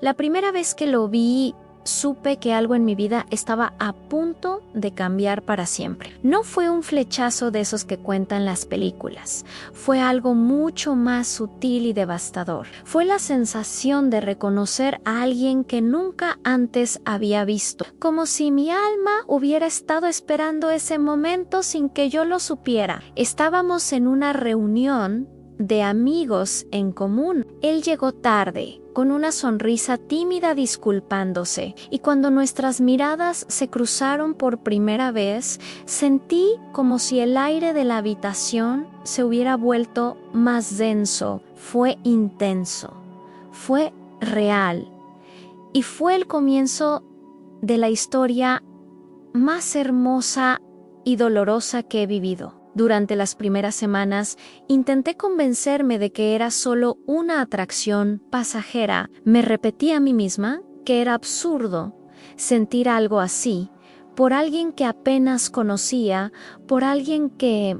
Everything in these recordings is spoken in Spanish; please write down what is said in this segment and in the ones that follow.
La primera vez que lo vi, supe que algo en mi vida estaba a punto de cambiar para siempre. No fue un flechazo de esos que cuentan las películas. Fue algo mucho más sutil y devastador. Fue la sensación de reconocer a alguien que nunca antes había visto. Como si mi alma hubiera estado esperando ese momento sin que yo lo supiera. Estábamos en una reunión de amigos en común. Él llegó tarde, con una sonrisa tímida disculpándose, y cuando nuestras miradas se cruzaron por primera vez, sentí como si el aire de la habitación se hubiera vuelto más denso. Fue intenso, fue real, y fue el comienzo de la historia más hermosa y dolorosa que he vivido. Durante las primeras semanas, intenté convencerme de que era solo una atracción pasajera. Me repetí a mí misma que era absurdo sentir algo así por alguien que apenas conocía, por alguien que,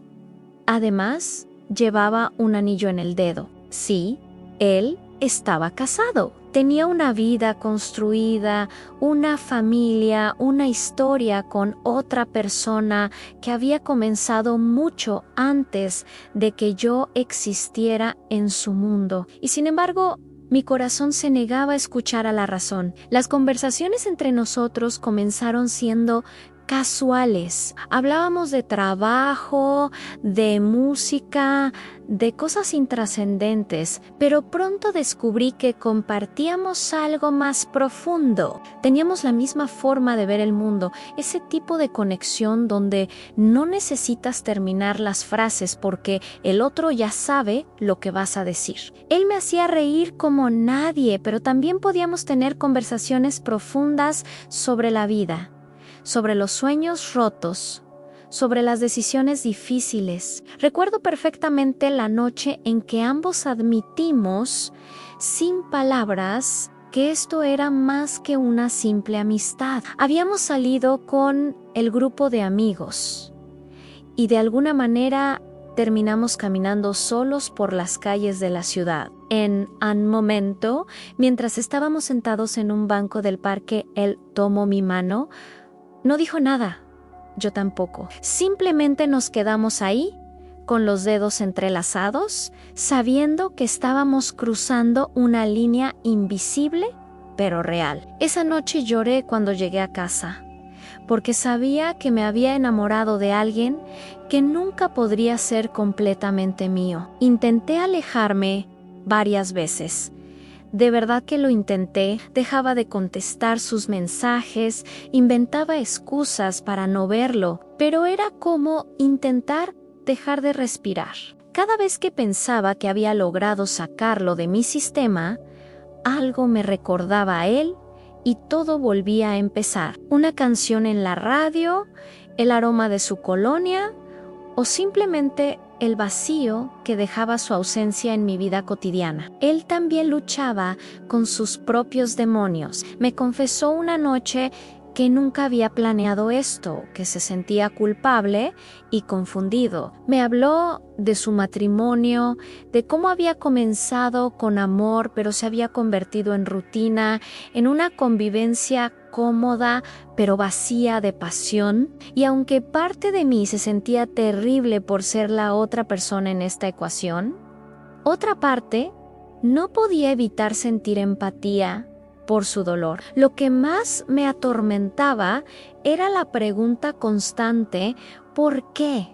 además, llevaba un anillo en el dedo. Sí, él estaba casado. Tenía una vida construida, una familia, una historia con otra persona que había comenzado mucho antes de que yo existiera en su mundo. Y sin embargo, mi corazón se negaba a escuchar a la razón. Las conversaciones entre nosotros comenzaron siendo casuales. Hablábamos de trabajo, de música, de cosas intrascendentes, pero pronto descubrí que compartíamos algo más profundo. Teníamos la misma forma de ver el mundo, ese tipo de conexión donde no necesitas terminar las frases porque el otro ya sabe lo que vas a decir. Él me hacía reír como nadie, pero también podíamos tener conversaciones profundas sobre la vida, sobre los sueños rotos, sobre las decisiones difíciles. Recuerdo perfectamente la noche en que ambos admitimos, sin palabras, que esto era más que una simple amistad. Habíamos salido con el grupo de amigos y de alguna manera terminamos caminando solos por las calles de la ciudad. En un momento, mientras estábamos sentados en un banco del parque, él tomó mi mano. No dijo nada, yo tampoco. Simplemente nos quedamos ahí, con los dedos entrelazados, sabiendo que estábamos cruzando una línea invisible, pero real. Esa noche lloré cuando llegué a casa, porque sabía que me había enamorado de alguien que nunca podría ser completamente mío. Intenté alejarme varias veces. De verdad que lo intenté, dejaba de contestar sus mensajes, inventaba excusas para no verlo, pero era como intentar dejar de respirar. Cada vez que pensaba que había logrado sacarlo de mi sistema, algo me recordaba a él y todo volvía a empezar. Una canción en la radio, el aroma de su colonia o simplemente el vacío que dejaba su ausencia en mi vida cotidiana. Él también luchaba con sus propios demonios. Me confesó una noche que nunca había planeado esto, que se sentía culpable y confundido. Me habló de su matrimonio, de cómo había comenzado con amor, pero se había convertido en rutina, en una convivencia cómoda, pero vacía de pasión. Y aunque parte de mí se sentía terrible por ser la otra persona en esta ecuación, otra parte no podía evitar sentir empatía por su dolor. Lo que más me atormentaba era la pregunta constante: ¿por qué?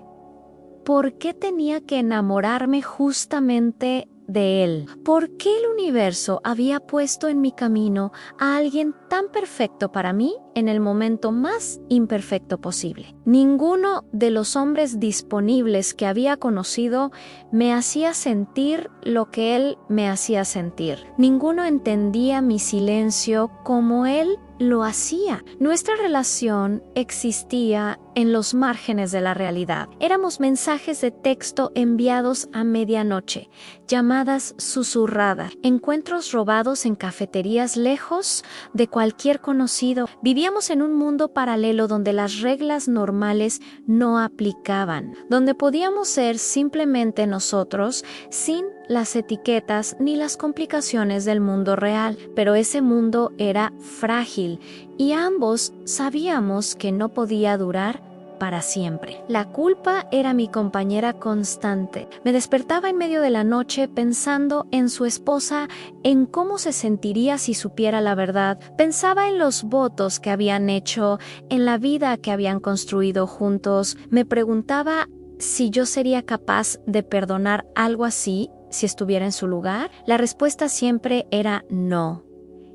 ¿Por qué tenía que enamorarme justamente de él? ¿Por qué el universo había puesto en mi camino a alguien tan perfecto para mí en el momento más imperfecto posible? Ninguno de los hombres disponibles que había conocido me hacía sentir lo que él me hacía sentir. Ninguno entendía mi silencio como él lo hacía. Nuestra relación existía en los márgenes de la realidad. Éramos mensajes de texto enviados a medianoche, llamadas susurradas, encuentros robados en cafeterías lejos de cualquier conocido. Vivíamos en un mundo paralelo donde las reglas normales no aplicaban, donde podíamos ser simplemente nosotros sin las etiquetas ni las complicaciones del mundo real. Pero ese mundo era frágil y ambos sabíamos que no podía durar para siempre. La culpa era mi compañera constante. Me despertaba en medio de la noche pensando en su esposa, en cómo se sentiría si supiera la verdad. Pensaba en los votos que habían hecho, en la vida que habían construido juntos. Me preguntaba si yo sería capaz de perdonar algo así si estuviera en su lugar. La respuesta siempre era no.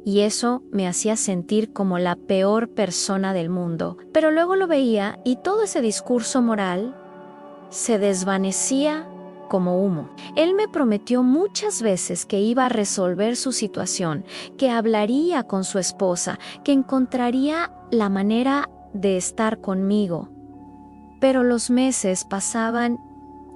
Y eso me hacía sentir como la peor persona del mundo. Pero luego lo veía y todo ese discurso moral se desvanecía como humo. Él me prometió muchas veces que iba a resolver su situación, que hablaría con su esposa, que encontraría la manera de estar conmigo. Pero los meses pasaban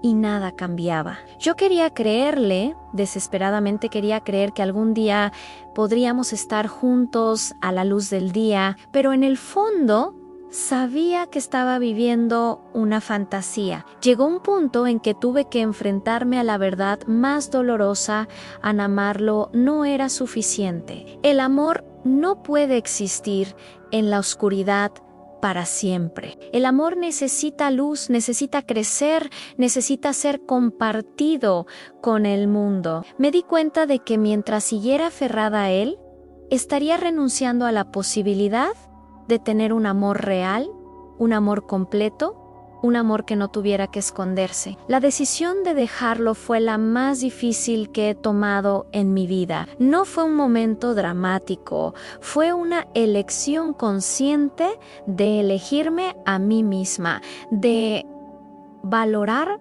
y nada cambiaba. Yo quería creerle, desesperadamente quería creer que algún día podríamos estar juntos a la luz del día, pero en el fondo sabía que estaba viviendo una fantasía. Llegó un punto en que tuve que enfrentarme a la verdad más dolorosa. Amarlo no era suficiente. El amor no puede existir en la oscuridad para siempre. El amor necesita luz, necesita crecer, necesita ser compartido con el mundo. Me di cuenta de que mientras siguiera aferrada a él, estaría renunciando a la posibilidad de tener un amor real, un amor completo, un amor que no tuviera que esconderse. La decisión de dejarlo fue la más difícil que he tomado en mi vida. No fue un momento dramático, fue una elección consciente de elegirme a mí misma, de valorar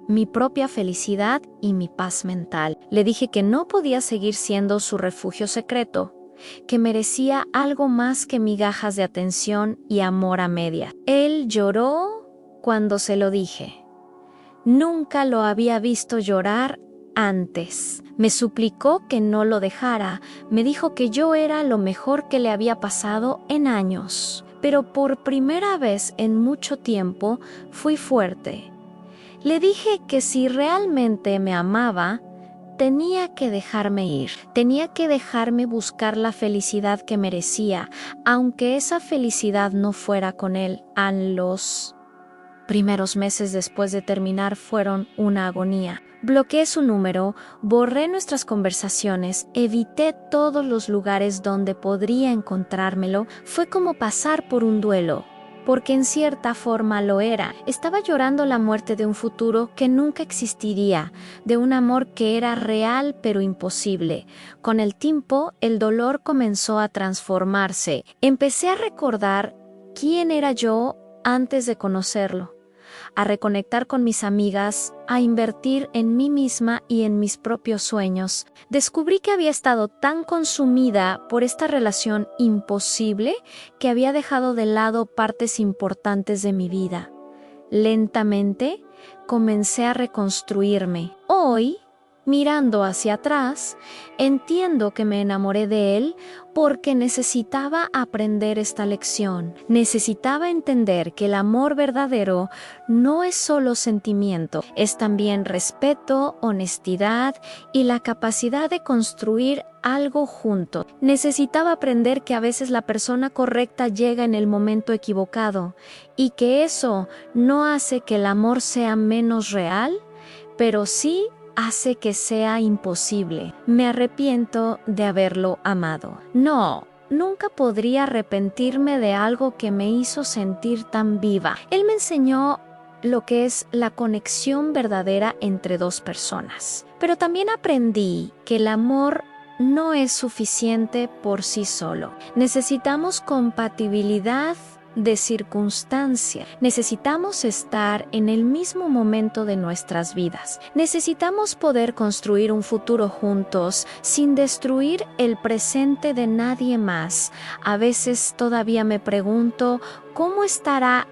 mi propia felicidad y mi paz mental. Le dije que no podía seguir siendo su refugio secreto, que merecía algo más que migajas de atención y amor a medias. Él lloró cuando se lo dije. Nunca lo había visto llorar antes. Me suplicó que no lo dejara. Me dijo que yo era lo mejor que le había pasado en años. Pero por primera vez en mucho tiempo fui fuerte. Le dije que si realmente me amaba, tenía que dejarme ir, tenía que dejarme buscar la felicidad que merecía, aunque esa felicidad no fuera con él. Los primeros meses después de terminar fueron una agonía. Bloqueé su número, borré nuestras conversaciones, evité todos los lugares donde podría encontrármelo. Fue como pasar por un duelo, porque en cierta forma lo era. Estaba llorando la muerte de un futuro que nunca existiría, de un amor que era real pero imposible. Con el tiempo, el dolor comenzó a transformarse. Empecé a recordar quién era yo antes de conocerlo, a reconectar con mis amigas, a invertir en mí misma y en mis propios sueños. Descubrí que había estado tan consumida por esta relación imposible que había dejado de lado partes importantes de mi vida. Lentamente, comencé a reconstruirme. Hoy, mirando hacia atrás, entiendo que me enamoré de él porque necesitaba aprender esta lección. Necesitaba entender que el amor verdadero no es solo sentimiento, es también respeto, honestidad y la capacidad de construir algo juntos. Necesitaba aprender que a veces la persona correcta llega en el momento equivocado y que eso no hace que el amor sea menos real, pero sí hace que sea imposible. Me arrepiento de haberlo amado. No, nunca podría arrepentirme de algo que me hizo sentir tan viva. Él me enseñó lo que es la conexión verdadera entre dos personas. Pero también aprendí que el amor no es suficiente por sí solo. Necesitamos compatibilidad de circunstancia. Necesitamos estar en el mismo momento de nuestras vidas. Necesitamos poder construir un futuro juntos sin destruir el presente de nadie más. A veces todavía me pregunto cómo estará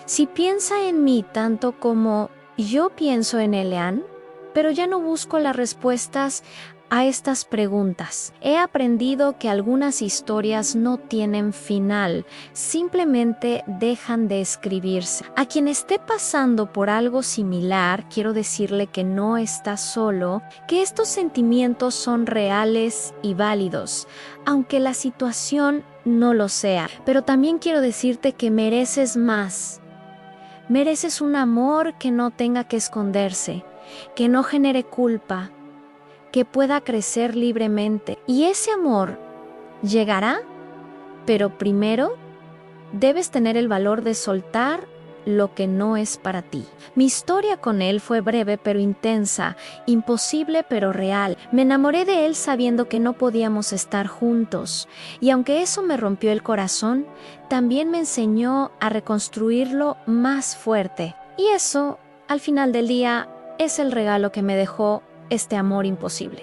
si piensa en mí tanto como yo pienso en Elean, pero ya no busco las respuestas a estas preguntas. He aprendido que algunas historias no tienen final, simplemente dejan de escribirse. A quien esté pasando por algo similar, quiero decirle que no está solo, que estos sentimientos son reales y válidos, aunque la situación no lo sea. Pero también quiero decirte que mereces más. Mereces un amor que no tenga que esconderse, que no genere culpa, que pueda crecer libremente. Y ese amor llegará, pero primero debes tener el valor de soltar lo que no es para ti. Mi historia con él fue breve pero intensa, imposible pero real. Me enamoré de él sabiendo que no podíamos estar juntos. Y aunque eso me rompió el corazón, también me enseñó a reconstruirlo más fuerte. Y eso, al final del día, es el regalo que me dejó este amor imposible.